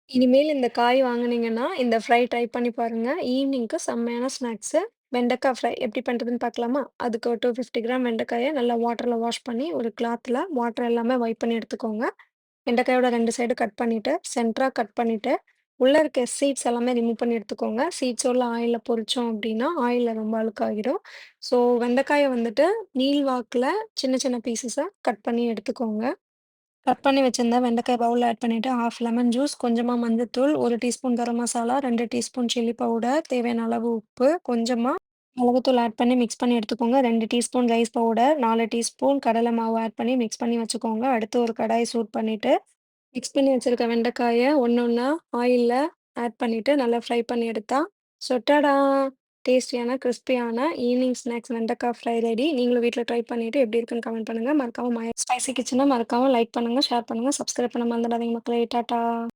இனிமேல் இந்த காய் வாங்குனீங்கன்னா, இந்த ஃப்ரை ட்ரை பண்ணி பாருங்க. ஈவினிங்க்கு செம்மையான ஸ்நாக்ஸு. வெண்டைக்கா ஃப்ரை எப்படி பண்றதுன்னு பார்க்கலாமா? அதுக்கு ஒரு 250 கிராம் வெண்டைக்காய நல்லா வாட்டர்ல வாஷ் பண்ணி, ஒரு கிளாத்ல வாட்டர் எல்லாமே வைப் பண்ணி எடுத்துக்கோங்க. வெண்டைக்காயோட 2 சைடு கட் பண்ணிட்டு, சென்டரா கட் பண்ணிட்டு, உள்ள இருக்க சீட்ஸ் எல்லாமே ரிமூவ் பண்ணி எடுத்துக்கோங்க. சீட்ஸோட ஆயில்ல பொரிச்சோம் அப்படின்னா, ஆயில்ல ரொம்ப அழுக்காகிடும். ஸோ வெண்டைக்காய வந்துட்டு நீள்வாக்குல சின்ன சின்ன பீசஸா கட் பண்ணி எடுத்துக்கோங்க. கட் பண்ணி வச்சிருந்த வெண்டைக்காய் பவுல்ல ஆட் பண்ணிட்டு, 1/2 லெமன் ஜூஸ், கொஞ்சமா மஞ்சத்தூள், 1 teaspoon garam masala, 2 teaspoon chilli powder, தேவையான அளவு உப்பு, கொஞ்சமா மிளகுத்தூள் ஆட் பண்ணி மிக்ஸ் பண்ணி எடுத்துக்கோங்க. 2 டீஸ்பூன் ரைஸ் பவுடர், 4 டீஸ்பூன் கடலை மாவு ஆட் பண்ணி மிக்ஸ் பண்ணி வச்சுக்கோங்க. அடுத்து ஒரு கடாய் சூட் பண்ணிட்டு, மிக்ஸ் பண்ணி வச்சிருக்க வெண்டைக்காய ஒண்ணு ஒண்ணா ஆயில்ல ஆட் பண்ணிட்டு நல்லா ஃப்ரை பண்ணி எடுத்தா, சொட்டடா! டேஸ்டியான, கிரிஸ்பியான ஈவினிங் ஸ்நாக்ஸ் வெண்டைக்காய் ஃப்ரை ரெடி. நீங்களும் வீட்ல ட்ரை பண்ணிட்டு எப்படி இருக்குன்னு கமெண்ட் பண்ணுங்க. மறக்காம ஸ்பைசி கிச்சன மறக்காம லைக் பண்ணுங்க, ஷேர் பண்ணுங்க, சப்ஸ்கிரைப் பண்ண மறந்துடாதீங்க மக்களே. டாட்டா!